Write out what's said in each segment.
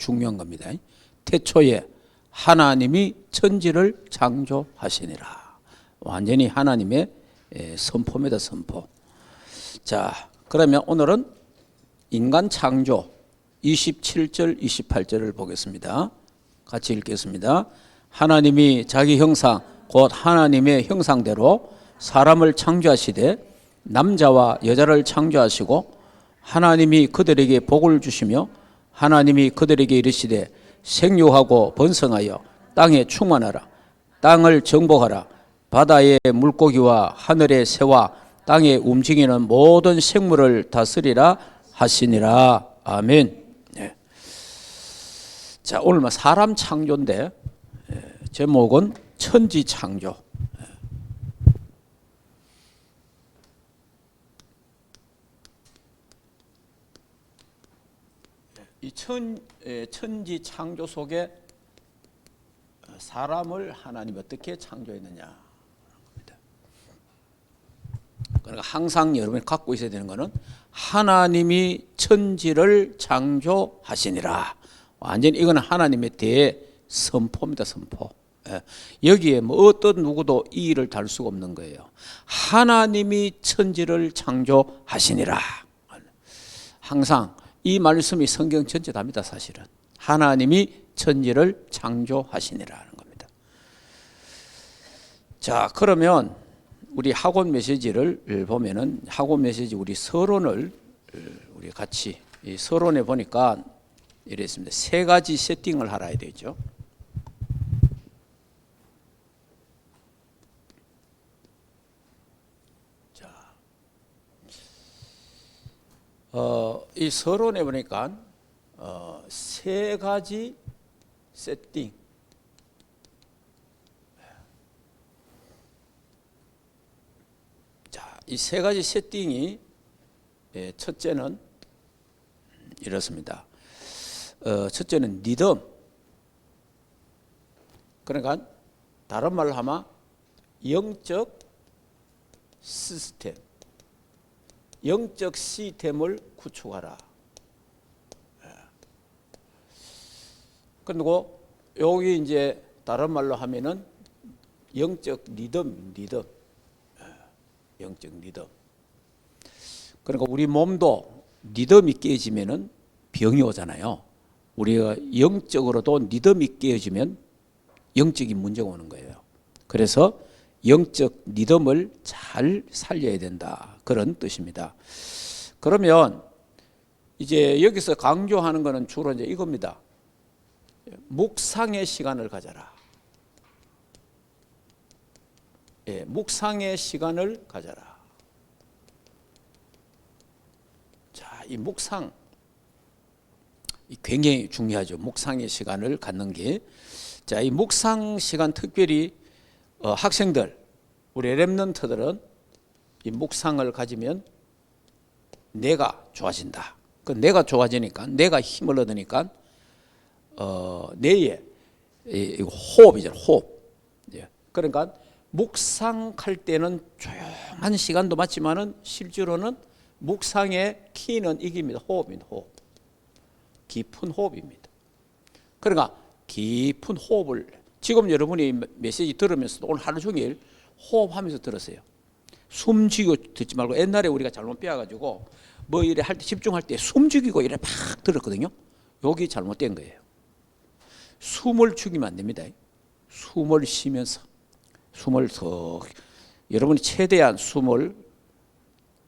중요한 겁니다. 태초에 하나님이 천지를 창조하시니라. 완전히 하나님의 선포입니다. 선포. 자, 그러면 오늘은 인간 창조 27절 28절을 보겠습니다. 같이 읽겠습니다. 하나님이 자기 형상 곧 하나님의 형상대로 사람을 창조하시되 남자와 여자를 창조하시고 하나님이 그들에게 복을 주시며 하나님이 그들에게 이르시되 생육하고 번성하여 땅에 충만하라. 땅을 정복하라. 바다의 물고기와 하늘의 새와 땅에 움직이는 모든 생물을 다스리라 하시니라. 아멘. 네. 자, 오늘 사람 창조인데 제목은 천지 창조. 이 천지 창조 속에 사람을 하나님이 어떻게 창조했느냐. 그러니까 항상 여러분이 갖고 있어야 되는 것은 하나님이 천지를 창조하시니라. 완전히 이건 하나님의 대선포입니다. 선포. 여기에 뭐 어떤 누구도 이의를 달 수가 없는 거예요. 하나님이 천지를 창조하시니라. 항상 이 말씀이 성경 전체 답니다. 사실은 하나님이 천지를 창조하시니라는 겁니다. 자, 그러면 우리 학원 메시지를 보면은 학원 메시지 우리 서론을 우리 같이 이 서론에 보니까 이랬습니다. 세 가지 세팅을 알아야 되죠. 자, 이 서론에 보니까 세 가지 세팅. 자, 이 세 가지 세팅이 첫째는 이렇습니다. 첫째는 리듬. 그러니까 다른 말로 하면 영적 시스템. 영적 시스템을 구축하라. 그리고 여기 이제 다른 말로 하면은 영적 리듬. 영적 리듬. 그러니까 우리 몸도 리듬이 깨지면은 병이 오잖아요. 우리가 영적으로도 리듬이 깨지면 영적인 문제가 오는 거예요. 그래서 영적 리듬을 잘 살려야 된다. 그런 뜻입니다. 그러면 이제 여기서 강조하는 것은 주로 이제 이겁니다. 묵상의 시간을 가져라. 묵상의 시간을 가져라. 자, 이 묵상 굉장히 중요하죠. 묵상의 시간을 갖는 게. 자, 이 묵상 시간 특별히 학생들, 우리 렘넌트들은 이 묵상을 가지면 내가 좋아진다. 그 내가 좋아지니까, 내가 힘을 얻으니까 뇌에 호흡이잖아. 호흡. 그러니까 묵상할 때는 조용한 시간도 맞지만은 실제로는 묵상의 키는 이깁니다. 호흡입니다. 호흡. 깊은 호흡입니다. 그러니까 깊은 호흡을 지금 여러분이 메시지 들으면서도 오늘 하루 종일 호흡하면서 들으세요. 숨죽이고 듣지 말고 옛날에 우리가 잘못 배워가지고 뭐 이래 할 때 집중할 때 숨죽이고 이래 막 들었거든요. 여기 잘못된 거예요. 숨을 죽이면 안 됩니다. 숨을 쉬면서 숨을 더 여러분이 최대한 숨을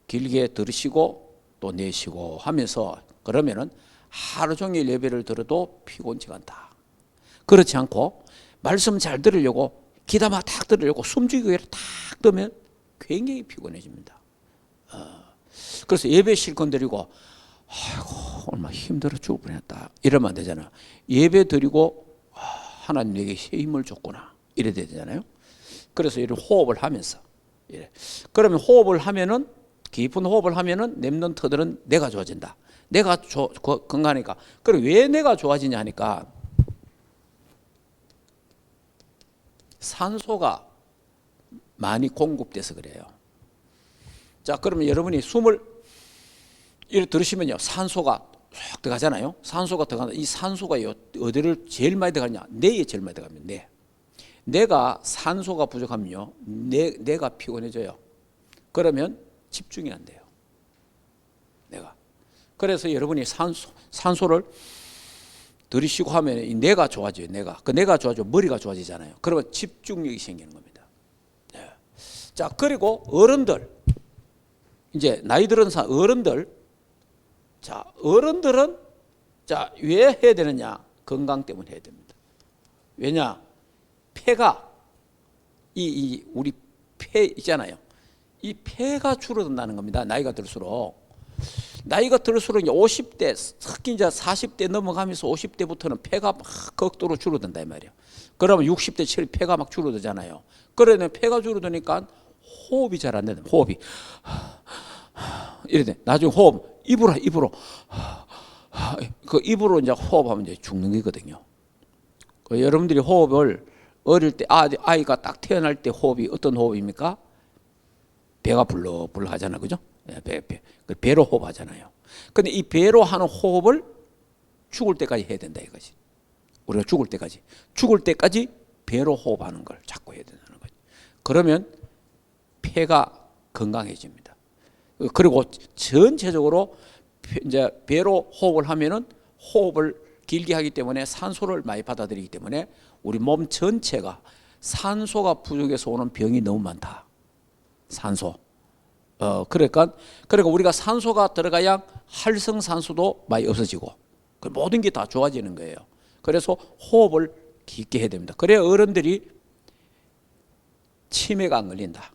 길게 들으시고 또 내쉬고 하면서 그러면은 하루 종일 예배를 들어도 피곤치가 않다. 그렇지 않고 말씀 잘 들으려고 기다마 탁 들으려고 숨죽이고 탁 뜨면 굉장히 피곤해집니다. 그래서 예배 실컷 드리고 아이고 얼마나 힘들어 죽을 뻔했다 이러면 안 되잖아. 예배 드리고 하나님 내게 힘을 줬구나 이래야 되잖아요. 그래서 이런 호흡을 하면서 이래. 그러면 호흡을 하면은 깊은 호흡을 하면은 렘넌트들은 내가 좋아진다. 내가 건강하니까. 그리고 왜 내가 좋아지냐 하니까 산소가 많이 공급돼서 그래요. 자, 그러면 여러분이 숨을 이렇게 들으시면요, 산소가 쭉 들어가잖아요. 산소가 들어간다. 이 산소가 어디를 제일 많이 들어가냐? 뇌에 제일 많이 들어갑니다. 뇌. 뇌가 산소가 부족하면요, 뇌가 피곤해져요. 그러면 집중이 안 돼요. 뇌가. 그래서 여러분이 산소를 들이쉬고 하면 이 뇌가 좋아져요. 뇌가. 그 뇌가 좋아지고 머리가 좋아지잖아요. 그러면 집중력이 생기는 겁니다. 네. 자, 그리고 어른들, 이제 나이 들은 어른들, 자, 어른들은 자, 왜 해야 되느냐? 건강 때문에 해야 됩니다. 왜냐? 폐가 우리 폐 있잖아요. 이 폐가 줄어든다는 겁니다. 나이가 들수록 이제 50대, 특히 이제 40대 넘어가면서 50대부터는 폐가 막 극도로 줄어든다 이 말이에요. 그러면 60대, 70대 폐가 막 줄어들잖아요. 그러면 폐가 줄어드니까 호흡이 잘 안 된다. 호흡이 이래 돼. 나중에 호흡 입으로 그 입으로 이제 호흡하면 이제 죽는 거거든요. 여러분들이 호흡을 어릴 때 아이가 딱 태어날 때 호흡이 어떤 호흡입니까? 배가 불렁불렁 하잖아요. 그죠? 배로 호흡하잖아요. 근데 이 배로 하는 호흡을 죽을 때까지 해야 된다 이거지. 우리가 죽을 때까지 배로 호흡하는 걸 자꾸 해야 된다는 거지. 그러면 폐가 건강해집니다. 그리고 전체적으로 이제 배로 호흡을 하면은 호흡을 길게 하기 때문에 산소를 많이 받아들이기 때문에 우리 몸 전체가 산소가 부족해서 오는 병이 너무 많다. 산소. 그러니까 우리가 산소가 들어가야 활성산소도 많이 없어지고 모든 게 다 좋아지는 거예요. 그래서 호흡을 깊게 해야 됩니다. 그래야 어른들이 치매가 안 걸린다.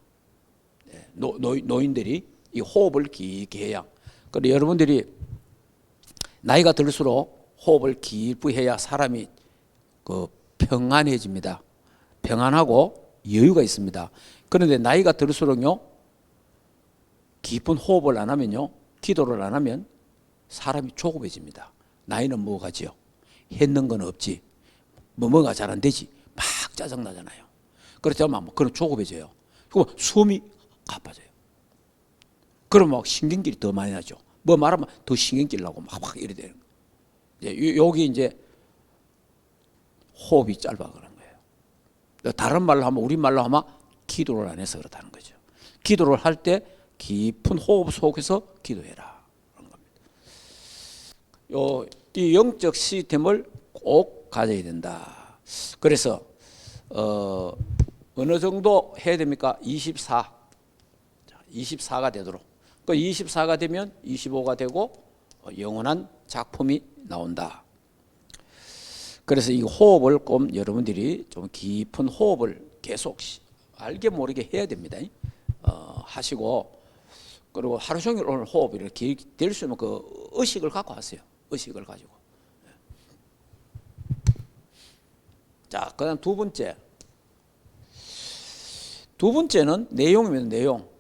노인들이 이 호흡을 깊게 해야. 그리고 여러분들이 나이가 들수록 호흡을 깊이 해야 사람이 평안해집니다. 평안하고 여유가 있습니다. 그런데 나이가 들수록요, 깊은 호흡을 안 하면요, 기도를 안 하면 사람이 조급해집니다. 나이는 먹어가지요. 했는 건 없지. 뭐가 잘 안 되지. 막 짜증나잖아요. 그렇지만 그럼 조급해져요. 그리고 숨이 가빠져요. 그러면 막 신경질이 더 많이 나죠. 뭐 말하면 더 신경질 나고 막 이래 되는 거예요. 여기 이제 호흡이 짧아 그런 거예요. 다른 말로 하면, 우리 말로 하면 기도를 안 해서 그렇다는 거죠. 기도를 할 때 깊은 호흡 속에서 기도해라 그런 겁니다. 이 영적 시스템을 꼭 가져야 된다. 그래서 어느 정도 해야 됩니까? 24가 되도록. 그 24가 되면 25가 되고 영원한 작품이 나온다. 그래서 이 호흡을 꼭 여러분들이 좀 깊은 호흡을 계속 알게 모르게 해야 됩니다. 하시고, 그리고 하루 종일 오늘 호흡이 이렇게 될 수 있는 그 의식을 갖고 하세요. 의식을 가지고. 자, 그다음 두 번째는 내용입니다. 내용.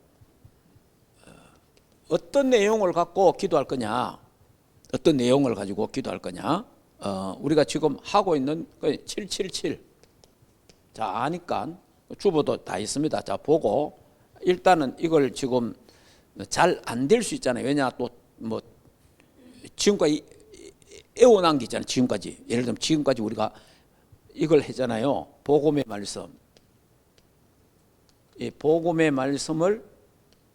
어떤 내용을 갖고 기도할 거냐? 어떤 내용을 가지고 기도할 거냐? 우리가 지금 하고 있는 777. 자, 아니까 주보도 다 있습니다. 자, 보고 일단은 이걸 지금 잘 안 될 수 있잖아요. 왜냐, 또 뭐 지금까지 애워난 게 있잖아요. 지금까지. 예를 들면 지금까지 우리가 이걸 했잖아요. 복음의 말씀. 이 복음의 말씀을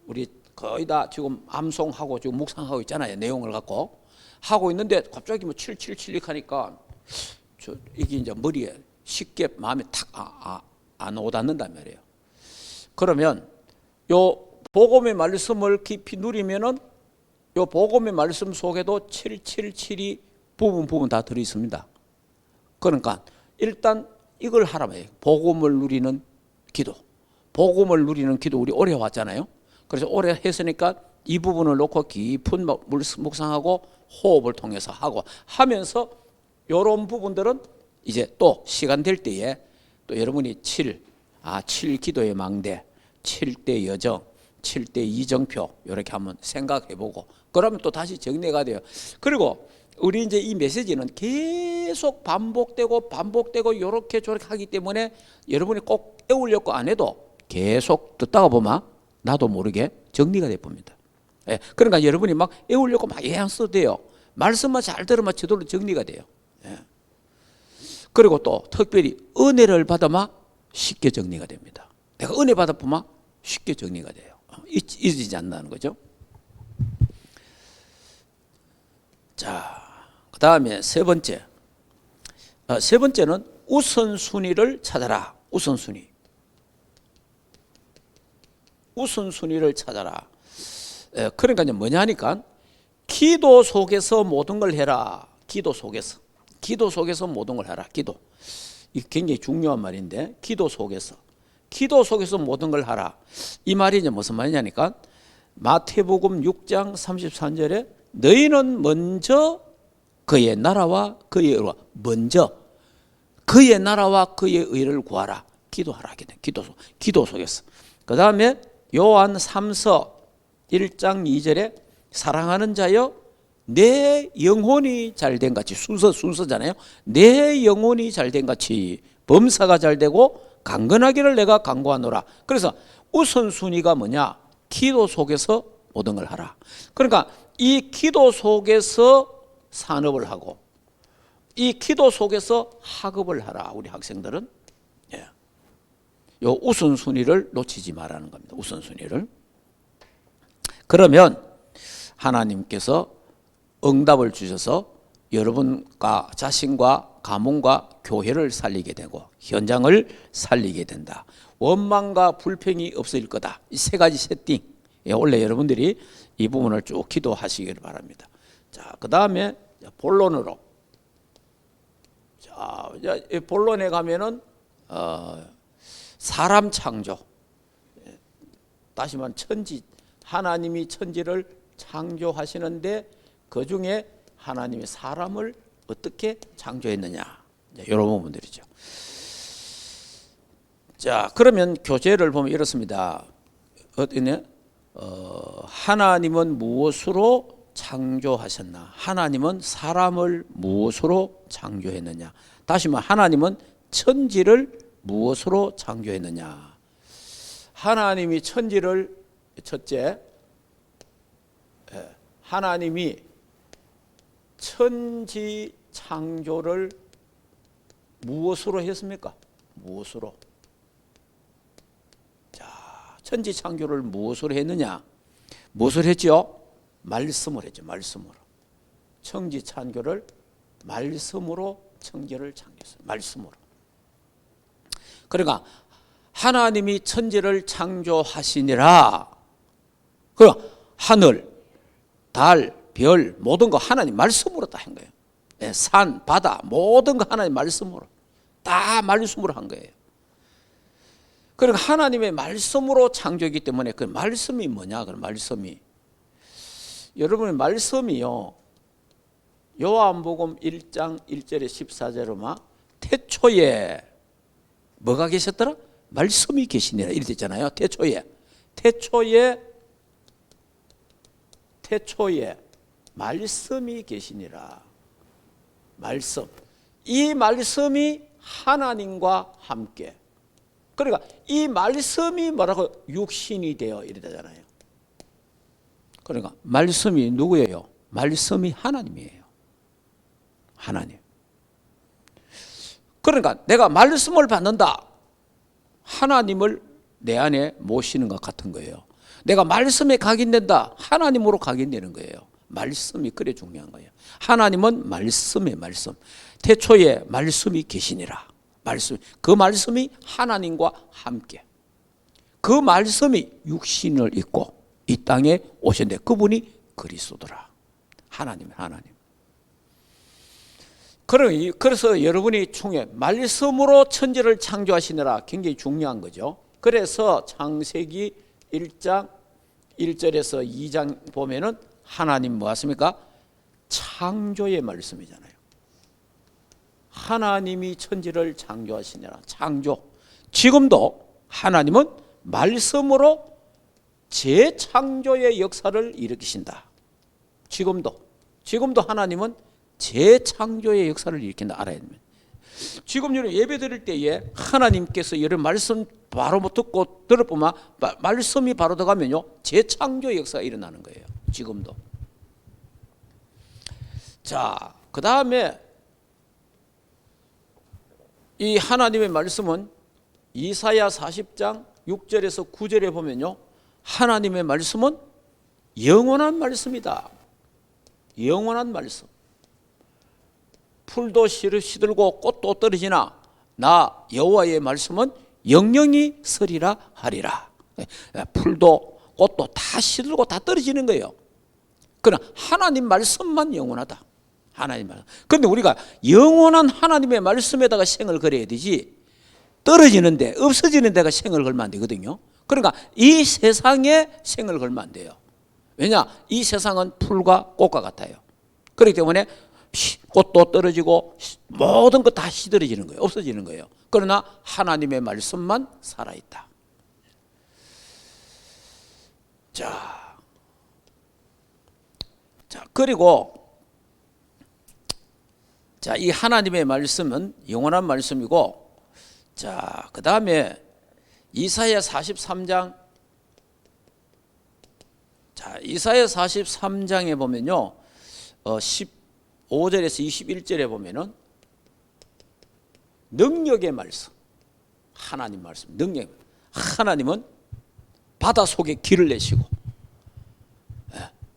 우리 거의 다 지금 암송하고 지금 묵상하고 있잖아요. 내용을 갖고 하고 있는데 갑자기 뭐 777 하니까 이게 이제 머리에 쉽게 마음에 탁 안 오닿는단 말이에요. 그러면 요 복음의 말씀을 깊이 누리면은 요 복음의 말씀 속에도 777이 부분 다 들어 있습니다. 그러니까 일단 이걸 하라고 해요. 복음을 누리는 기도. 복음을 누리는 기도 우리 오래 왔잖아요. 그래서 오래 했으니까 이 부분을 놓고 깊은 묵상하고 호흡을 통해서 하면서 이런 부분들은 이제 또 시간 될 때에 또 여러분이 7 기도의 망대, 7대 여정, 7대 이정표 이렇게 한번 생각해보고 그러면 또 다시 정리가 돼요. 그리고 우리 이제 이 메시지는 계속 반복되고 이렇게 저렇게 하기 때문에 여러분이 꼭 애우려고 안 해도 계속 듣다가 보면 나도 모르게 정리가 돼 봅니다. 예, 그러니까 여러분이 막 애우려고 막 애안 써도 돼요. 말씀만 잘 들으면 저절로 정리가 돼요. 예. 그리고 또 특별히 은혜를 받으면 쉽게 정리가 됩니다. 내가 은혜 받아보면 쉽게 정리가 돼요. 잊지 않는다는 거죠. 자, 그 다음에 세 번째. 세 번째는 우선순위를 찾아라. 우선순위. 우선순위를 찾아라. 그러니까 이제 뭐냐 하니까 기도 속에서 모든 걸 해라. 기도 속에서. 기도 속에서 모든 걸 해라. 기도. 이게 굉장히 중요한 말인데 기도 속에서. 기도 속에서 모든 걸 하라. 이 말이 이제 무슨 말이냐니까 마태복음 6장 33절에 너희는 먼저 그의 나라와 그의 의와 먼저 그의 나라와 그의 의를 구하라. 기도하라. 기도 속에서. 그 다음에 요한 3서 1장 2절에 사랑하는 자여 내 영혼이 잘된 같이 순서잖아요. 내 영혼이 잘된 같이 범사가 잘되고 강건하기를 내가 간구하노라. 그래서 우선순위가 뭐냐? 기도 속에서 모든 걸 하라. 그러니까 이 기도 속에서 산업을 하고 이 기도 속에서 학업을 하라. 우리 학생들은 요 우선순위를 놓치지 말라는 겁니다. 우선순위를. 그러면 하나님께서 응답을 주셔서 여러분과 자신과 가문과 교회를 살리게 되고 현장을 살리게 된다. 원망과 불평이 없어질 거다. 이 세 가지 세팅. 원래 여러분들이 이 부분을 쭉 기도하시기를 바랍니다. 자, 그 다음에 본론으로. 자, 본론에 가면은 사람 창조. 다시 말하면 천지. 하나님이 천지를 창조하시는데 그 중에 하나님이 사람을 어떻게 창조했느냐. 이런 부분들이죠. 자, 그러면 교재를 보면 이렇습니다. 하나님은 무엇으로 창조하셨나? 하나님은 사람을 무엇으로 창조했느냐? 다시 말하면 하나님은 천지를 무엇으로 창조했느냐? 하나님이 천지를 첫째, 하나님이 천지 창조를 무엇으로 했습니까? 무엇으로? 자, 천지 창조를 무엇으로 했느냐? 무엇을 했죠? 말씀을 했죠. 말씀으로. 천지 창조를 말씀으로 천지를 창조했어요. 말씀으로. 그러니까 하나님이 천지를 창조하시니라. 그 하늘, 달, 별 모든 거 하나님 말씀으로 다 한 거예요. 산, 바다 모든 거 하나님 말씀으로 다 말씀으로 한 거예요. 그러니까 하나님의 말씀으로 창조이기 때문에 그 말씀이 뭐냐? 그 말씀이 여러분의 말씀이요. 요한복음 1장 1절에 14절로만 태초에 뭐가 계셨더라? 말씀이 계시니라 이렇게 됐잖아요. 태초에 말씀이 계시니라. 말씀. 이 말씀이 하나님과 함께. 그러니까 이 말씀이 뭐라고 육신이 되어 이러잖아요. 그러니까 말씀이 누구예요? 말씀이 하나님이에요. 하나님. 그러니까 내가 말씀을 받는다. 하나님을 내 안에 모시는 것 같은 거예요. 내가 말씀에 각인된다. 하나님으로 각인되는 거예요. 말씀이 그래 중요한 거예요. 하나님은 말씀의 말씀. 태초에 말씀이 계시니라. 말씀. 그 말씀이 하나님과 함께. 그 말씀이 육신을 입고 이 땅에 오셨는데 그분이 그리스도더라. 하나님. 그래서 여러분이 총회 말씀으로 천지를 창조하시느라 굉장히 중요한 거죠. 그래서 창세기 1장 1절에서 2장 보면은 하나님 뭐 하십니까? 창조의 말씀이잖아요. 하나님이 천지를 창조하시느라. 창조. 지금도 하나님은 말씀으로 재창조의 역사를 일으키신다. 지금도 하나님은 재창조의 역사를 일으킨다. 알아야 됩니다. 지금 여러분 예배 드릴 때에 하나님께서 여러분 말씀 바로 듣고 들어보면 말씀이 바로 들어가면요 재창조의 역사가 일어나는 거예요. 지금도. 자, 그 다음에 이 하나님의 말씀은 이사야 40장 6절에서 9절에 보면요, 하나님의 말씀은 영원한 말씀이다. 영원한 말씀. 풀도 시들고 꽃도 떨어지나 나 여호와의 말씀은 영영이 서리라 하리라. 풀도 꽃도 다 시들고 다 떨어지는 거예요. 그러나 하나님 말씀만 영원하다. 하나님 말씀. 그런데 우리가 영원한 하나님의 말씀에다가 생을 걸어야 되지, 떨어지는 데, 없어지는 데가 생을 걸면 안 되거든요. 그러니까 이 세상에 생을 걸면 안 돼요. 왜냐? 이 세상은 풀과 꽃과 같아요. 그렇기 때문에 꽃도 떨어지고 모든 것 다 시들어지는 거예요. 없어지는 거예요. 그러나 하나님의 말씀만 살아있다. 자, 그리고 이 하나님의 말씀은 영원한 말씀이고, 자, 그 다음에 이사야 43장, 자, 이사야 43장에 보면요, 15절에서 21절에 보면은 능력의 말씀, 하나님 말씀, 능력. 하나님은 바다 속에 길을 내시고,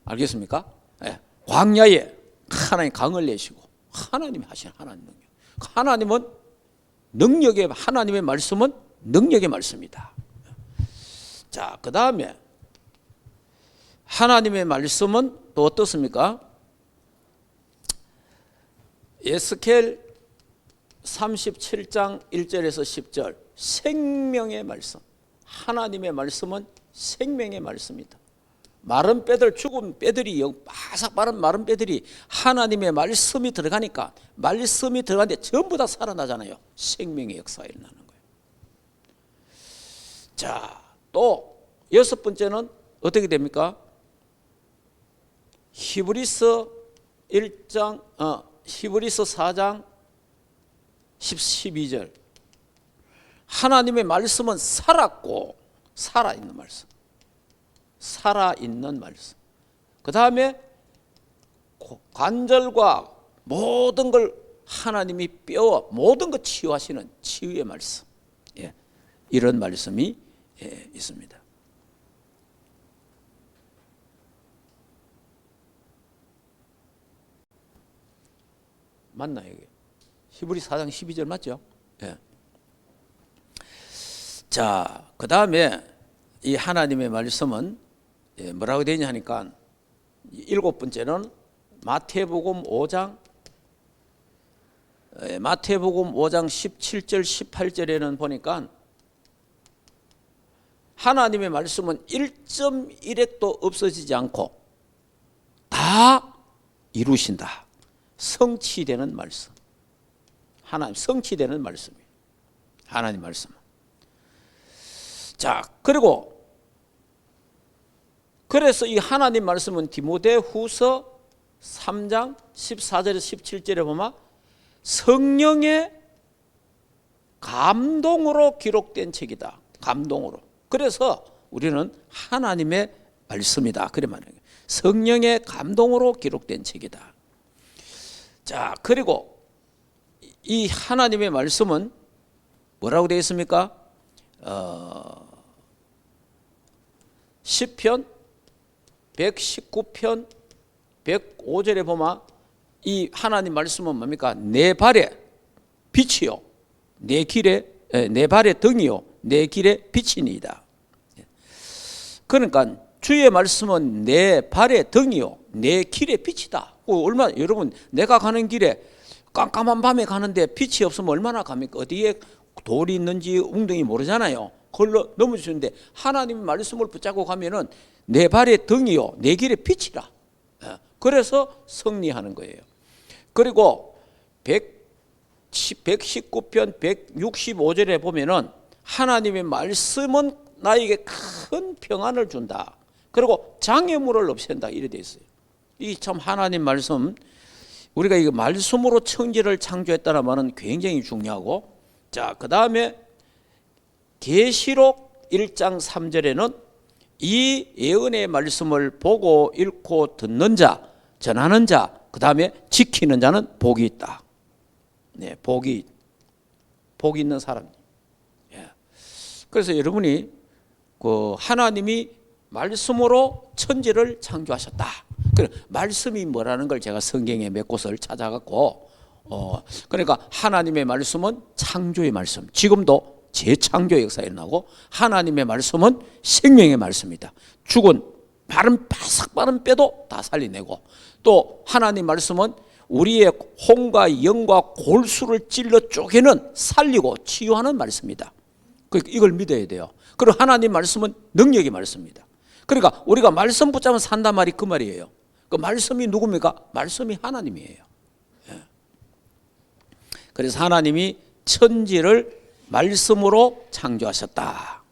알겠습니까? 광야에 하나님 강을 내시고, 하나님이 하신 하나님 능력. 하나님은 능력의, 하나님의 말씀은 능력의 말씀이다. 자, 그 다음에 하나님의 말씀은 또 어떻습니까? 에스겔 37장 1절에서 10절, 생명의 말씀. 하나님의 말씀은 생명의 말씀이다. 마른 뼈들, 죽은 뼈들이, 바삭 마른 뼈들이 하나님의 말씀이 들어가니까, 말씀이 들어가는데 전부 다 살아나잖아요. 생명의 역사가 일어나는 거예요. 자, 또 여섯 번째는 어떻게 됩니까? 히브리서 4장 12절. 하나님의 말씀은 살았고, 살아있는 말씀. 살아있는 말씀. 그 다음에 관절과 모든 걸 하나님이 뼈와 모든 것 치유하시는 치유의 말씀. 예, 이런 말씀이 있습니다. 맞나요? 이게? 히브리 4장 12절 맞죠? 예. 자, 그 다음에 이 하나님의 말씀은 뭐라고 되냐 하니까, 일곱 번째는 마태복음 5장 17절 18절에는 보니까 하나님의 말씀은 1.1핵도 없어지지 않고 다 이루신다. 성취되는 말씀. 하나님 성취되는 말씀이에요. 하나님 말씀. 자, 그래서 이 하나님 말씀은 디모데후서 3장 14절에서 17절에 보면 성령의 감동으로 기록된 책이다. 감동으로. 그래서 우리는 하나님의 말씀이다. 그래 말해요. 성령의 감동으로 기록된 책이다. 자, 그리고 이 하나님의 말씀은 뭐라고 되어 있습니까? 시편 119편 105절에 보면 이 하나님 말씀은 뭡니까? 내 발에 빛이요, 내 발에 등이요, 내 길에 빛이니이다. 그러니까 주의 말씀은 내 발에 등이요, 내 길에 빛이다. 얼마나, 여러분, 내가 가는 길에 깜깜한 밤에 가는데 빛이 없으면 얼마나 갑니까? 어디에 돌이 있는지 웅덩이 모르잖아요. 그걸로 넘어지는데 하나님의 말씀을 붙잡고 가면은 내 발에 등이요, 내 길에 빛이라. 그래서 승리하는 거예요. 그리고 119편 165절에 보면은 하나님의 말씀은 나에게 큰 평안을 준다. 그리고 장애물을 없앤다. 이래 돼 있어요. 이 참 하나님 말씀, 우리가 이거 말씀으로 천지를 창조했다는 말은 굉장히 중요하고, 자, 그 다음에 계시록 1장 3절에는 이 예언의 말씀을 보고 읽고 듣는 자, 전하는 자, 그 다음에 지키는 자는 복이 있다. 네, 복이 있는 사람. 예. 그래서 여러분이 그 하나님이 말씀으로 천지를 창조하셨다. 말씀이 뭐라는 걸 제가 성경에 몇 곳을 찾아갖고 그러니까 하나님의 말씀은 창조의 말씀. 지금도 재창조 역사가 일어나고 하나님의 말씀은 생명의 말씀이다. 죽은 바싹 마른 뼈도 다 살려내고 또 하나님 말씀은 우리의 혼과 영과 골수를 찔러 쪼개는 살리고 치유하는 말씀이다. 이걸 믿어야 돼요. 그리고 하나님 말씀은 능력의 말씀입니다. 그러니까 우리가 말씀 붙잡으면 산단 말이 그 말이에요. 그 말씀이 누굽니까? 말씀이 하나님이에요. 그래서 하나님이 천지를 말씀으로 창조하셨다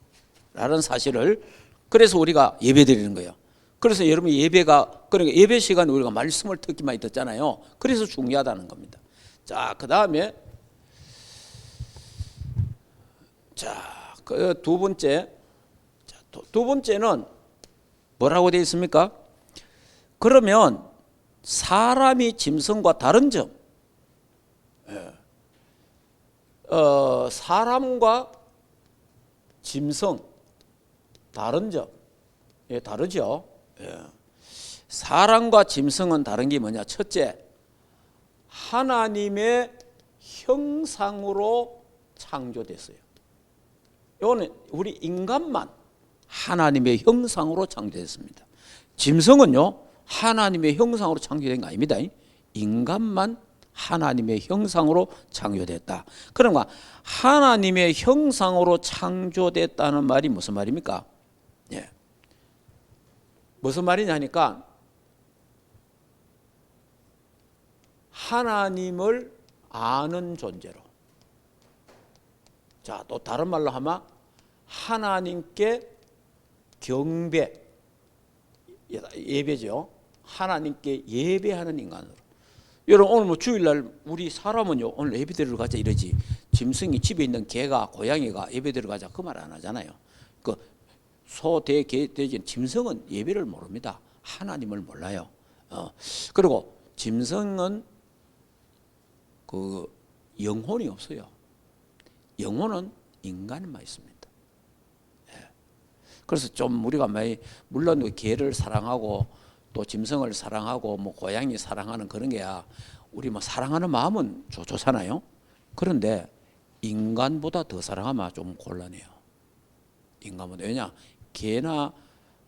라는 사실을 그래서 우리가 예배 드리는 거예요. 그래서 여러분 예배가 그러니까 예배 시간에 우리가 말씀을 듣기 많이 듣잖아요. 그래서 중요하다는 겁니다. 자, 그다음에 그 두 번째는 뭐라고 되어 있습니까? 그러면 사람이 짐승과 다른 점, 사람과 짐승 다른 점, 다르죠. 사람과 짐승은 다른 게 뭐냐? 첫째, 하나님의 형상으로 창조됐어요. 이거는 우리 인간만 하나님의 형상으로 창조됐습니다. 짐승은요 하나님의 형상으로 창조된 거 아닙니다. 인간만 하나님의 형상으로 창조됐다. 그러니까 하나님의 형상으로 창조됐다는 말이 무슨 말입니까? 예. 무슨 말이냐니까 하나님을 아는 존재로. 자, 또 다른 말로 하면 하나님께 경배, 예배죠. 하나님께 예배하는 인간으로. 여러분 오늘 뭐 주일날 우리 사람은요 오늘 예배드리러 가자 이러지 짐승이 집에 있는 개가 고양이가 예배드리러 가자 그 말 안 하잖아요. 그 소, 대, 개, 돼지 짐승은 예배를 모릅니다. 하나님을 몰라요. 그리고 짐승은 그 영혼이 없어요. 영혼은 인간만 있습니다. 그래서 좀 우리가 많이 물론 개를 사랑하고 또 짐승을 사랑하고 뭐 고양이 사랑하는 그런 게야 우리 뭐 사랑하는 마음은 좋잖아요. 그런데 인간보다 더 사랑하면 좀 곤란해요. 인간보다. 왜냐? 개나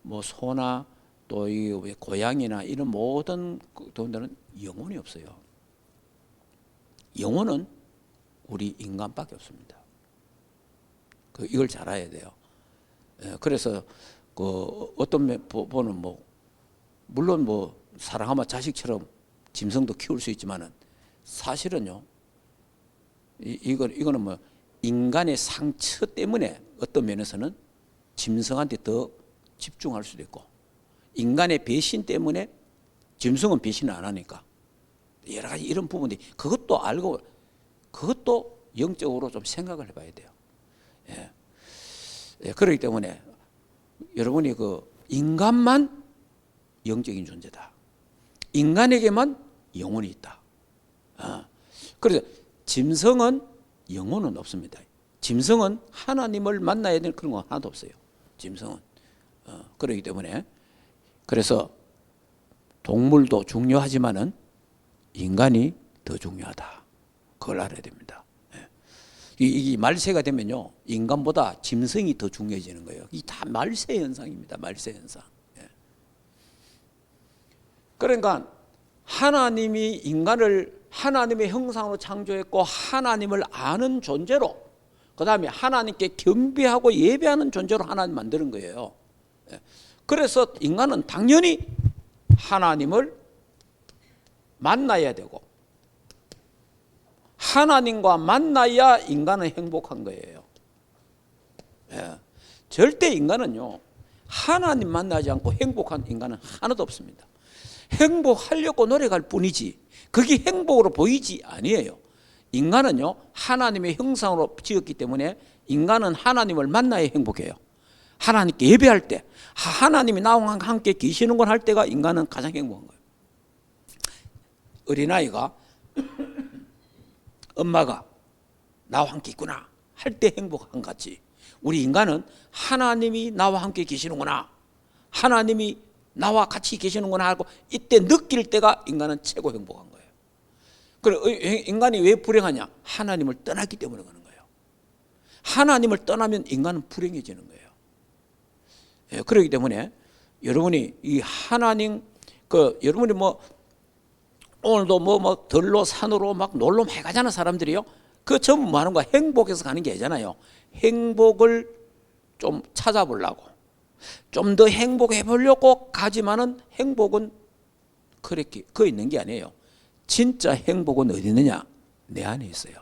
뭐 소나 또 이 고양이나 이런 모든 동물들은 영혼이 없어요. 영혼은 우리 인간밖에 없습니다. 이걸 잘 알아야 돼요. 그래서 그 어떤 분은 뭐 물론 뭐 사랑하면 자식처럼 짐승도 키울 수 있지만은 사실은요 이거는 뭐 인간의 상처 때문에 어떤 면에서는 짐승한테 더 집중할 수도 있고 인간의 배신 때문에 짐승은 배신을 안 하니까 여러 가지 이런 부분들이 그것도 알고 그것도 영적으로 좀 생각을 해봐야 돼요. 그렇기 때문에 여러분이 그 인간만 영적인 존재다. 인간에게만 영혼이 있다. 그래서 짐승은 영혼은 없습니다. 짐승은 하나님을 만나야 되는 그런 거 하나도 없어요. 짐승은. 그렇기 때문에 그래서 동물도 중요하지만은 인간이 더 중요하다. 그걸 알아야 됩니다. 이 말세가 되면요 인간보다 짐승이 더 중요해지는 거예요. 이 다 말세 현상입니다. 말세 현상. 그러니까 하나님이 인간을 하나님의 형상으로 창조했고 하나님을 아는 존재로 그 다음에 하나님께 경배하고 예배하는 존재로 하나님 만드는 거예요. 그래서 인간은 당연히 하나님을 만나야 되고 하나님과 만나야 인간은 행복한 거예요. 절대 인간은요 하나님 만나지 않고 행복한 인간은 하나도 없습니다. 행복하려고 노력할 뿐이지 그게 행복으로 보이지 아니에요. 인간은요 하나님의 형상으로 지었기 때문에 인간은 하나님을 만나야 행복해요. 하나님께 예배할 때 하나님이 나와 함께 계시는 걸 할 때가 인간은 가장 행복한 거예요. 어린아이가 엄마가 나와 함께 있구나 할 때 행복한 같이 우리 인간은 하나님이 나와 함께 계시는구나, 하나님이 나와 같이 계시는구나 하고 이때 느낄 때가 인간은 최고 행복한 거예요. 그리고 인간이 왜 불행하냐? 하나님을 떠났기 때문에 그런 거예요. 하나님을 떠나면 인간은 불행해지는 거예요. 예, 그렇기 때문에 여러분이 이 하나님 여러분이 오늘도 들로 산으로 막 놀러 많이 가잖아 사람들이요. 그 전부 뭐 하는 거야? 행복해서 가는 게 아니잖아요. 행복을 좀 찾아보려고, 좀 더 행복해 보려고 가지만은 행복은 그렇게 그 있는 게 아니에요. 진짜 행복은 어디 있느냐? 내 안에 있어요.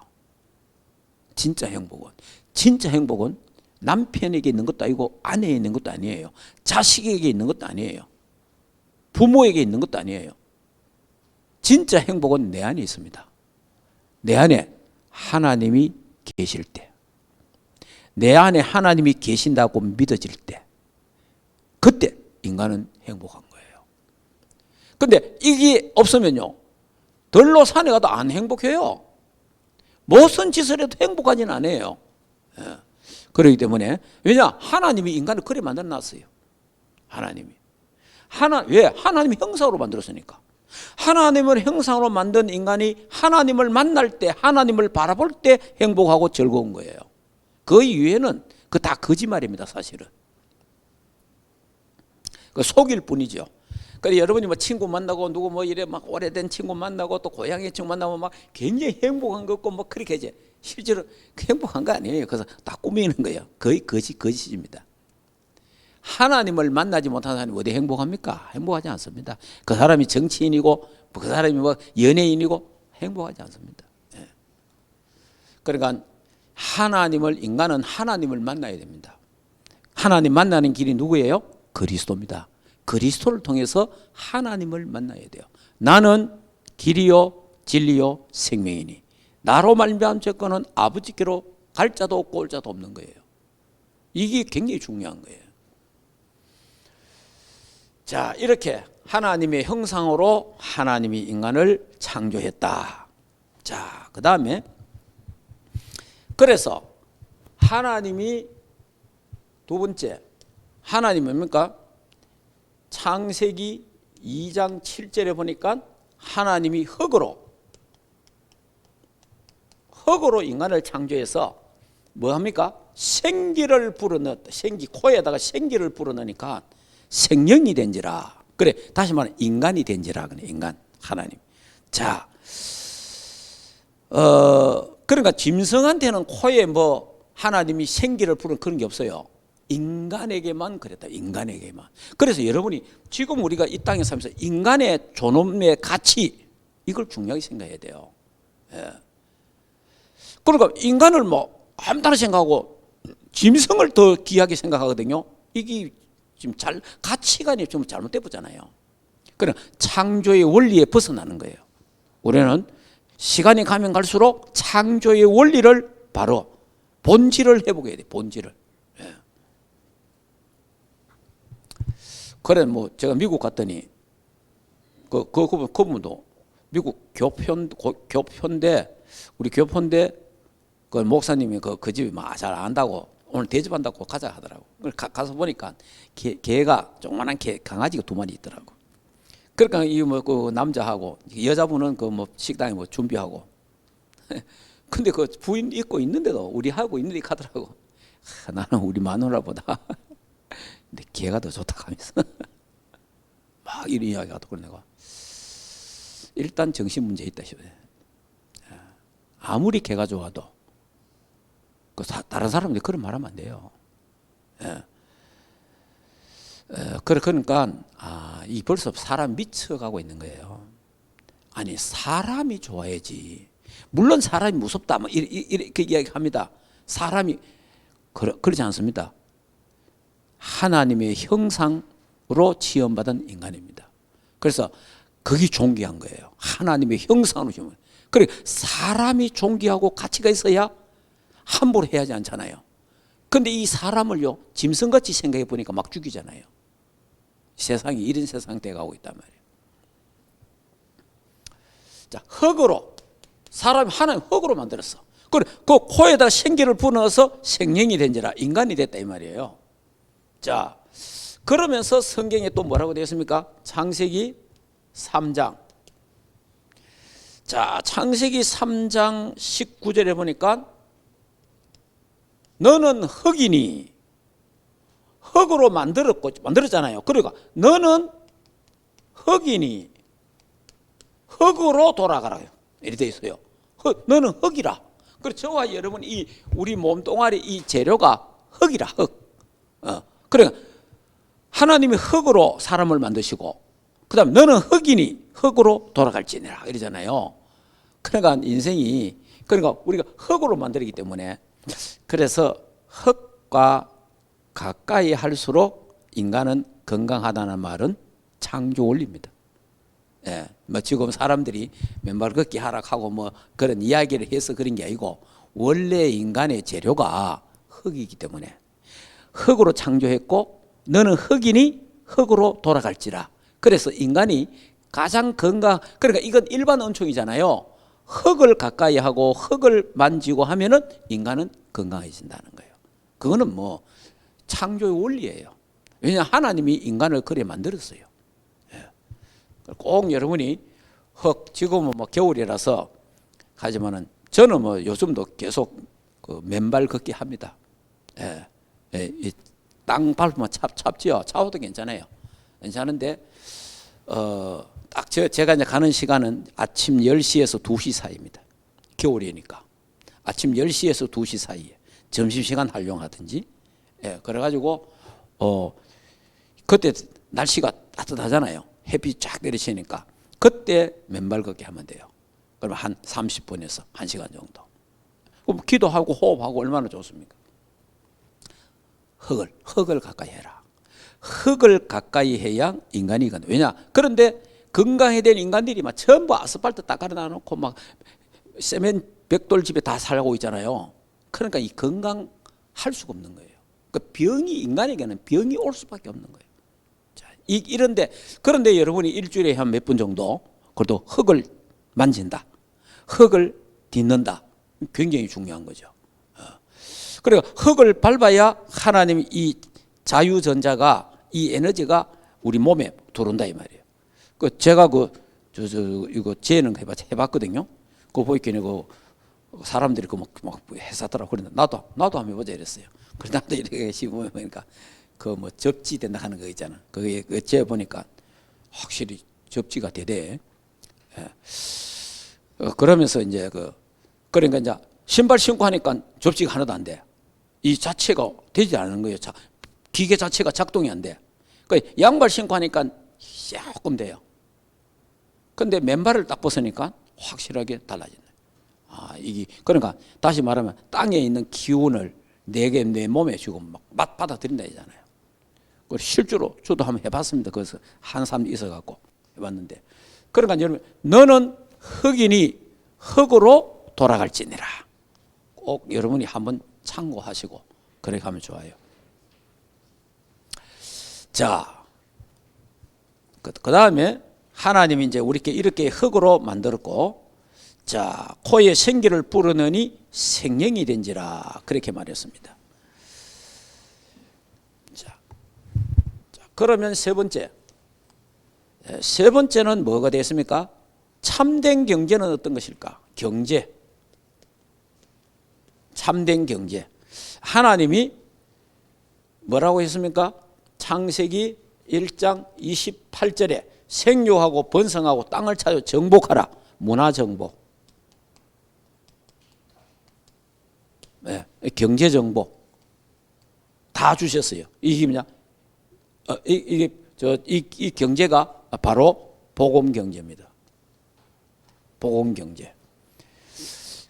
진짜 행복은 남편에게 있는 것도 아니고 아내에 있는 것도 아니에요. 자식에게 있는 것도 아니에요. 부모에게 있는 것도 아니에요. 진짜 행복은 내 안에 있습니다. 내 안에 하나님이 계실 때, 내 안에 하나님이 계신다고 믿어질 때, 그때 인간은 행복한 거예요. 근데 이게 없으면요, 들로 산에 가도 안 행복해요. 무슨 짓을 해도 행복하지는 않아요. 그렇기 때문에, 왜냐? 하나님이 인간을 그래 만들어 놨어요. 왜? 하나님이 형상으로 만들었으니까. 하나님을 형상으로 만든 인간이 하나님을 만날 때, 하나님을 바라볼 때 행복하고 즐거운 거예요. 그 이외에는 그 다 거짓말입니다, 사실은. 그 속일 뿐이죠. 그래 여러분이 친구 만나고 누구 이래 오래된 친구 만나고 또 고향의 친구 만나면 굉장히 행복한 거 없고 그렇게 이제 실제로 행복한 거 아니에요. 그래서 다 꾸미는 거예요. 거의 거짓입니다. 하나님을 만나지 못한 사람이 어디 행복합니까? 행복하지 않습니다. 그 사람이 정치인이고 그 사람이 연예인이고 행복하지 않습니다. 그러니까 인간은 하나님을 만나야 됩니다. 하나님 만나는 길이 누구예요? 그리스도입니다. 그리스도를 통해서 하나님을 만나야 돼요. 나는 길이요 진리요 생명이니 나로 말미암은 자는 아버지께로 갈 자도 없고 올 자도 없는 거예요. 이게 굉장히 중요한 거예요. 자, 이렇게 하나님의 형상으로 하나님이 인간을 창조했다. 자, 그 다음에 그래서 하나님이 두 번째, 하나님은 뭡니까? 창세기 2장 7절에 보니까 하나님이 흙으로 인간을 창조해서 뭐 합니까? 생기를 불어넣었다. 코에다가 생기를 불어넣으니까 생명이 된지라. 그래, 다시 말하면 인간이 된지라. 그래, 인간, 하나님. 자, 그러니까 짐승한테는 코에 하나님이 생기를 불어넣은 그런 게 없어요. 인간에게만 그랬다. 인간에게만. 그래서 여러분이 지금 우리가 이 땅에 살면서 인간의 존엄의 가치, 이걸 중요하게 생각해야 돼요. 예. 그러니까 인간을 아무나 생각하고 짐승을 더 귀하게 생각하거든요. 이게 지금 가치관이 좀 잘못돼 보잖아요. 그러나 창조의 원리에 벗어나는 거예요. 우리는 시간이 가면 갈수록 창조의 원리를 바로 본질을 회복해야 돼. 본질을. 예. 그래 제가 미국 갔더니 그분도 미국 교편대 우리 교편대 그 목사님이 그 집이 잘 안다고 오늘 대접한다고 가자 하더라고. 가서 보니까 개가 조그만한 강아지가 2마리 있더라고. 그러니까 이 그 남자하고 여자분은 식당에 준비하고. 근데 그 부인 있고 있는데도 우리 하고 있는데 가더라고. 나는 우리 마누라보다 근데 개가 더 좋다 하면서 막 이런 이야기 하더라고. 내가 일단 정신 문제 있다 싶어요. 아무리 개가 좋아도 다른 사람들이 그런 말하면 안 돼요. 그러니까 이 벌써 사람 미쳐가고 있는 거예요. 아니 사람이 좋아야지. 물론 사람이 무섭다 이렇게 이야기합니다. 사람이 그러지 않습니다. 하나님의 형상으로 지음받은 인간입니다. 그래서 그게 존귀한 거예요. 하나님의 형상으로 지음. 그래 사람이 존귀하고 가치가 있어야 함부로 해야지 않잖아요. 근데 이 사람을요 짐승같이 생각해 보니까 막 죽이잖아요. 세상이 이런 세상 돼가고 있단 말이에요. 자, 흙으로 사람이 하나님 흙으로 만들었어. 그 코에다 생기를 불어넣어서 생명이 된지라 인간이 됐다 이 말이에요. 자, 그러면서 성경에 또 뭐라고 되어 있습니까? 창세기 3장. 자, 창세기 3장 19절에 보니까 너는 흙이니 흙으로 만들었잖아요. 그러니까 너는 흙이니 흙으로 돌아가라. 이렇게 되어 있어요. 너는 흙이라. 그래서 저와 여러분 이 우리 몸뚱아리 이 재료가 흙이라. 흙. 그러니까 하나님이 흙으로 사람을 만드시고 그다음 너는 흙이니 흙으로 돌아갈지니라 이러잖아요. 그러니까 인생이 그러니까 우리가 흙으로 만들기 때문에 그래서 흙과 가까이 할수록 인간은 건강하다는 말은 창조 원리입니다. 예, 뭐 지금 사람들이 맨발 걷기 하락하고 뭐 그런 이야기를 해서 그런 게 아니고 원래 인간의 재료가 흙이기 때문에 흙으로 창조했고 너는 흙이니 흙으로 돌아갈지라. 그래서 인간이 가장 그러니까 이건 일반 언총이잖아요. 흙을 가까이 하고 흙을 만지고 하면은 인간은 건강해진다는 거예요. 그거는 뭐 창조의 원리예요. 왜냐하면 하나님이 인간을 그래 만들었어요. 꼭 여러분이 지금은 뭐 겨울이라서 하지만은 저는 뭐 요즘도 계속 그 맨발 걷기 합니다. 땅 밟으면 찹지요. 차워도 괜찮아요. 괜찮은데 딱 제가 이제 가는 시간은 아침 10시에서 2시 사이입니다. 겨울이니까 아침 10시에서 2시 사이에 점심시간 활용하든지. 그래가지고 그때 날씨가 따뜻하잖아요. 햇빛 쫙 내리치니까 그때 맨발 걷기 하면 돼요. 그러면 한 30분에서 1시간 정도. 그럼 기도하고 호흡하고 얼마나 좋습니까? 흙을 가까이 해라. 흙을 가까이 해야 인간이 건강. 왜냐? 그런데 건강해야 될 인간들이 막 전부 아스팔트 딱 깔아놔놓고 막 세멘 벽돌집에 다 살고 있잖아요. 그러니까 이 건강할 수가 없는 거예요. 그 병이 인간에게는 병이 올 수밖에 없는 거예요. 자, 그런데 여러분이 일주일에 한 몇 분 정도 그래도 흙을 만진다, 흙을 딛는다. 굉장히 중요한 거죠. 그러니까 흙을 밟아야 하나님 이 자유전자가 이 에너지가 우리 몸에 들어온다 이 말이에요. 제가 이거 재능 해봤거든요. 그거 보이기는 사람들이 막 해사더라고. 그런데 나도 한번 해보자 이랬어요. 그래서 나도 이렇게 보니까 뭐 접지 된다 하는 거 있잖아. 그게 재 보니까 확실히 접지가 되대. 그러면서 이제 그러니까 이제 신발 신고 하니까 접지가 하나도 안 돼. 이 자체가 되지 않는 거예요. 기계 자체가 작동이 안 돼. 그러니까 양발 신고 하니까 조금 돼요. 근데 맨발을 딱 벗으니까 확실하게 달라진다. 이게 그러니까 다시 말하면 땅에 있는 기운을 내 몸에 지금 막 받아들인다 이잖아요. 실제로 저도 한번 해봤습니다. 그래서 한 사람 있어갖고 해봤는데, 그러니까 여러분 너는 흙이니 흙으로 돌아갈지니라. 꼭 여러분이 한번 참고하시고 그렇게 하면 좋아요. 자, 그 다음에 하나님이 이제 우리께 이렇게 흙으로 만들었고, 자, 코에 생기를 불어넣으니 생명이 된지라 그렇게 말했습니다. 자, 그러면 세 번째는 뭐가 되겠습니까? 참된 경제는 어떤 것일까? 경제. 참된 경제. 하나님이 뭐라고 했습니까? 창세기 1장 28절에 생육하고 번성하고 땅을 찾아 정복하라. 문화정복. 네, 경제정복 다 주셨어요. 이게 뭐냐? 이 경제가 바로 복음경제입니다. 복음경제.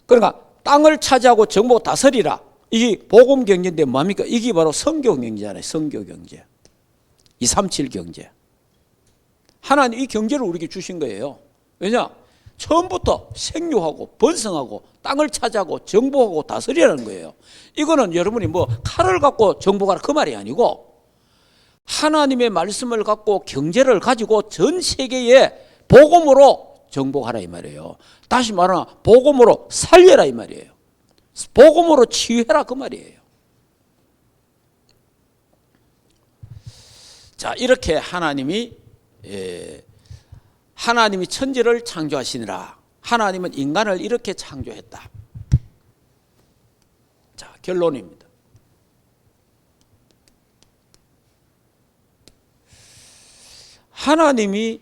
그러니까 땅을 차지하고 정복 다스리라. 이게 복음경제인데 뭡니까? 이게 바로 선교경제잖아요. 선교경제. 237 경제. 하나님 이 경제를 우리에게 주신 거예요. 왜냐? 처음부터 생육하고 번성하고 땅을 차지하고 정복하고 다스리라는 거예요. 이거는 여러분이 뭐 칼을 갖고 정복하라 그 말이 아니고, 하나님의 말씀을 갖고 경제를 가지고 전 세계에 복음으로 정복하라 이 말이에요. 다시 말하면 복음으로 살려라 이 말이에요. 복음으로 치유해라 그 말이에요. 자, 이렇게 하나님이 천지를 창조하시니라. 하나님은 인간을 이렇게 창조했다. 자, 결론입니다. 하나님이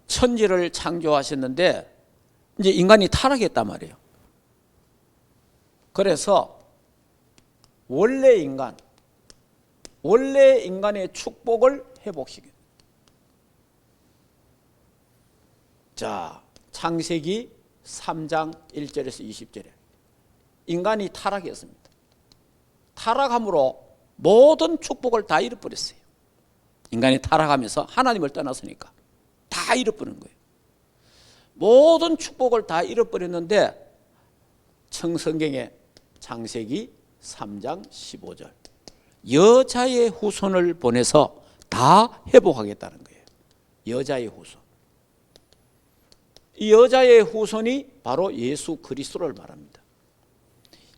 천지를 창조하셨는데 이제 인간이 타락했단 말이에요. 그래서 원래 인간의 축복을 회복시켜. 자, 창세기 3장 1절에서 20절에 인간이 타락했습니다. 타락함으로 모든 축복을 다 잃어버렸어요. 인간이 타락하면서 하나님을 떠났으니까 다 잃어버린 거예요. 모든 축복을 다 잃어버렸는데 성경에 창세기 3장 15절 여자의 후손을 보내서 다 회복하겠다는 거예요. 여자의 후손. 이 여자의 후손이 바로 예수 그리스도를 말합니다.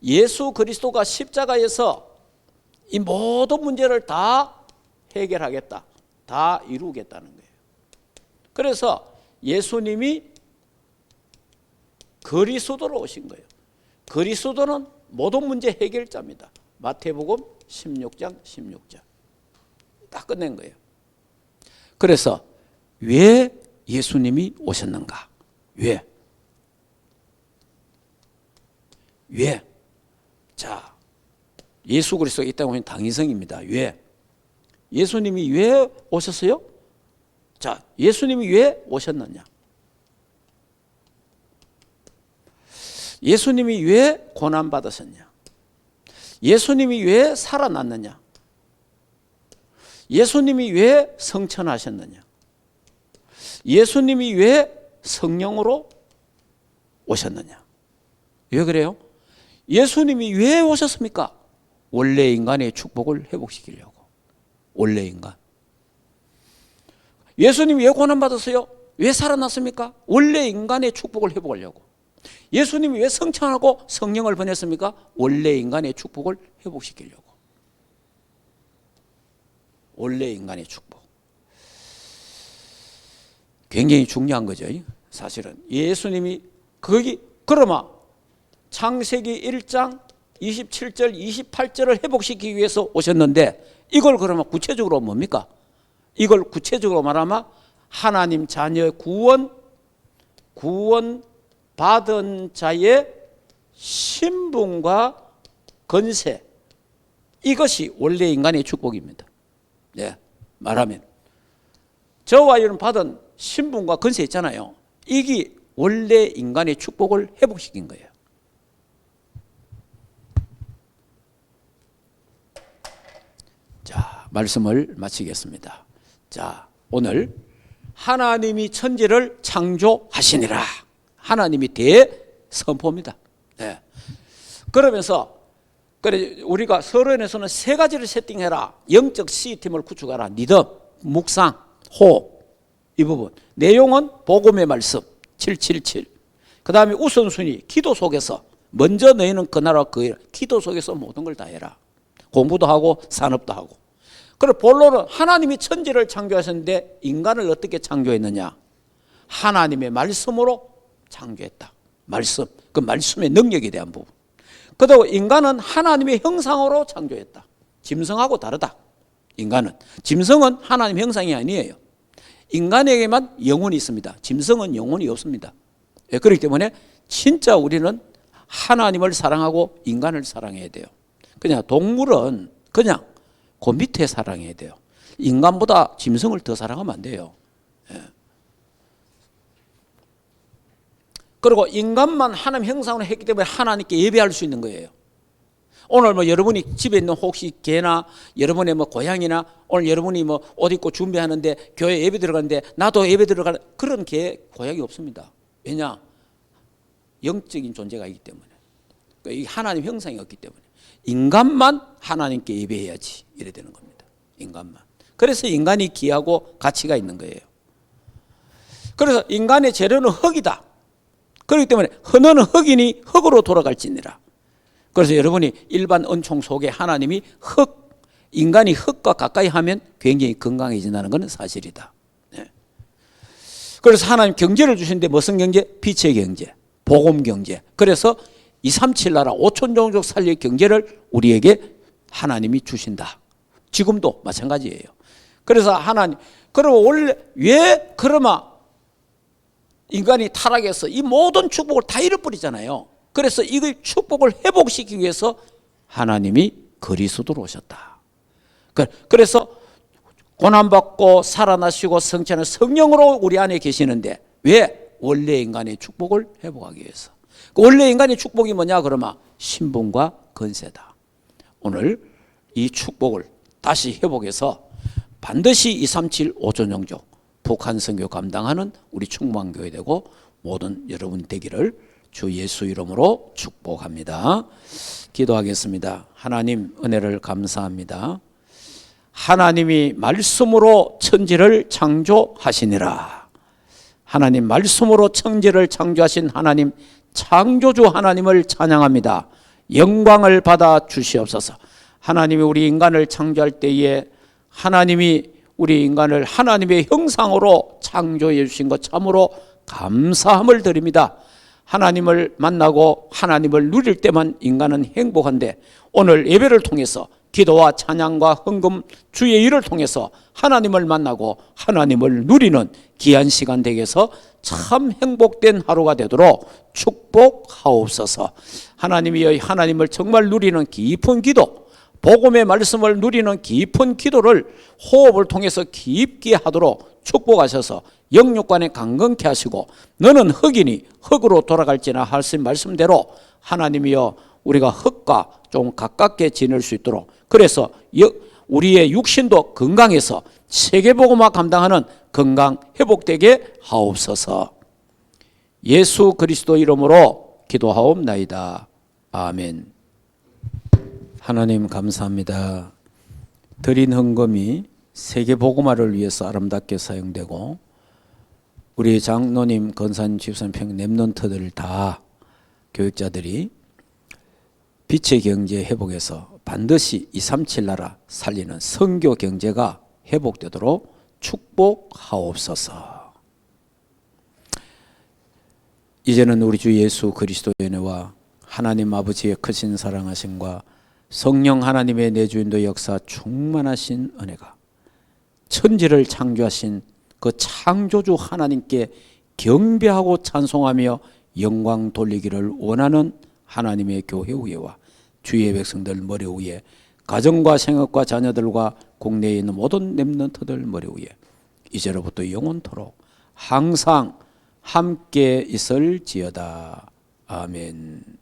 예수 그리스도가 십자가에서 이 모든 문제를 다 해결하겠다, 다 이루겠다는 거예요. 그래서 예수님이 그리스도로 오신 거예요. 그리스도는 모든 문제 해결자입니다. 마태복음 16장 16절 딱 끝낸 거예요. 그래서 왜 예수님이 오셨는가? 왜? 자, 예수 그리스도가 이 땅에 오신 당위성입니다. 왜? 예수님이 왜 오셨어요? 자, 예수님이 왜 오셨느냐? 예수님이 왜 고난받으셨냐? 예수님이 왜 살아났느냐? 예수님이 왜 성천하셨느냐? 예수님이 왜 성령으로 오셨느냐? 왜 그래요? 예수님이 왜 오셨습니까? 원래 인간의 축복을 회복시키려고. 원래 인간. 예수님이 왜 고난받았어요? 왜 살아났습니까? 원래 인간의 축복을 회복하려고. 예수님이 왜 성천하고 성령을 보냈습니까? 원래 인간의 축복을 회복시키려고. 원래 인간의 축복. 굉장히 중요한 거죠. 사실은 예수님이 그러면 창세기 1장 27절 28절을 회복시키기 위해서 오셨는데 이걸 그러면 구체적으로 뭡니까? 이걸 구체적으로 말하면 하나님 자녀의 구원 받은 자의 신분과 권세, 이것이 원래 인간의 축복입니다. 네, 말하면 저와 여러분 받은 신분과 권세 있잖아요. 이게 원래 인간의 축복을 회복시킨 거예요. 자, 말씀을 마치겠습니다. 자, 오늘 하나님이 천지를 창조하시니라. 하나님이 대선포입니다. 네. 그러면서 우리가 서론에서는 세 가지를 세팅해라. 영적 시스템을 구축하라. 믿음, 묵상, 호흡. 이 부분. 내용은 복음의 말씀 777. 그 다음에 우선순위 기도 속에서 먼저 너희는 그 나라 그 일. 기도 속에서 모든 걸 다 해라. 공부도 하고 산업도 하고. 그리고 본론은 하나님이 천지를 창조하셨는데 인간을 어떻게 창조했느냐? 하나님의 말씀으로 창조했다. 말씀. 그 말씀의 능력에 대한 부분. 그리고 인간은 하나님의 형상으로 창조했다. 짐승하고 다르다. 인간은. 짐승은 하나님 형상이 아니에요. 인간에게만 영혼이 있습니다. 짐승은 영혼이 없습니다. 그렇기 때문에 진짜 우리는 하나님을 사랑하고 인간을 사랑해야 돼요. 그냥 동물은 그냥 그 밑에 사랑해야 돼요. 인간보다 짐승을 더 사랑하면 안 돼요. 그리고 인간만 하나님 형상으로 했기 때문에 하나님께 예배할 수 있는 거예요. 오늘 뭐 여러분이 집에 있는 혹시 개나 여러분의 뭐 고양이나 오늘 여러분이 뭐 옷 입고 준비하는데 교회 예배 들어가는데 나도 예배 들어가는 그런 개 고양이 없습니다. 왜냐? 영적인 존재가 있기 때문에. 이 하나님 형상이 없기 때문에. 인간만 하나님께 예배해야지 이래 되는 겁니다. 인간만. 그래서 인간이 귀하고 가치가 있는 거예요. 그래서 인간의 재료는 흙이다. 그렇기 때문에 너는 흙이니 흙으로 돌아갈지니라. 그래서 여러분이 일반 은총 속에 하나님이 인간이 흙과 가까이 하면 굉장히 건강해진다는 것은 사실이다. 네. 그래서 하나님 경제를 주시는데 무슨 경제? 빛의 경제, 복음 경제. 그래서 237 나라 5천 종족 살릴 경제를 우리에게 하나님이 주신다. 지금도 마찬가지예요. 그래서 하나님, 그럼 원래 왜 그러면 인간이 타락해서 이 모든 축복을 다 잃어버리잖아요. 그래서 이 축복을 회복시키기 위해서 하나님이 그리스도로 오셨다. 그래서 고난받고 살아나시고 성취하는 성령으로 우리 안에 계시는데 왜? 원래 인간의 축복을 회복하기 위해서. 원래 인간의 축복이 뭐냐 그러면 신분과 권세다. 오늘 이 축복을 다시 회복해서 반드시 237 5천 종족 북한 선교 감당하는 우리 충만교회 되고 모든 여러분 되기를 주 예수 이름으로 축복합니다. 기도하겠습니다. 하나님 은혜를 감사합니다. 하나님이 말씀으로 천지를 창조하시니라. 하나님 말씀으로 천지를 창조하신 하나님 창조주 하나님을 찬양합니다. 영광을 받아 주시옵소서. 하나님이 우리 인간을 창조할 때에 하나님이 우리 인간을 하나님의 형상으로 창조해 주신 것 참으로 감사함을 드립니다. 하나님을 만나고 하나님을 누릴 때만 인간은 행복한데 오늘 예배를 통해서 기도와 찬양과 헌금 주의 일을 통해서 하나님을 만나고 하나님을 누리는 귀한 시간 되게 해서 참 행복된 하루가 되도록 축복하옵소서. 하나님이 하나님을 정말 누리는 깊은 기도, 복음의 말씀을 누리는 깊은 기도를 호흡을 통해서 깊게 하도록 축복하셔서 영육간에 강건케 하시고 너는 흙이니 흙으로 돌아갈지나 하신 말씀대로 하나님이여 우리가 흙과 좀 가깝게 지낼 수 있도록 그래서 우리의 육신도 건강해서 세계복음화 감당하는 건강 회복되게 하옵소서. 예수 그리스도 이름으로 기도하옵나이다. 아멘. 하나님 감사합니다. 드린 헌금이 세계복음화를 위해서 아름답게 사용되고 우리 장로님, 권사님, 집사님, 평 랩런트들 다 교육자들이 빛의 경제 회복에서 반드시 237 나라 살리는 선교 경제가 회복되도록 축복하옵소서. 이제는 우리 주 예수 그리스도의 은혜와 하나님 아버지의 크신 사랑하심과 성령 하나님의 내주인도 역사 충만하신 은혜가 천지를 창조하신 그 창조주 하나님께 경배하고 찬송하며 영광 돌리기를 원하는 하나님의 교회 위에와 주의 백성들 머리 위에 가정과 생업과 자녀들과 국내에 있는 모든 렘넌트들 머리 위에 이제로부터 영원토록 항상 함께 있을지어다. 아멘.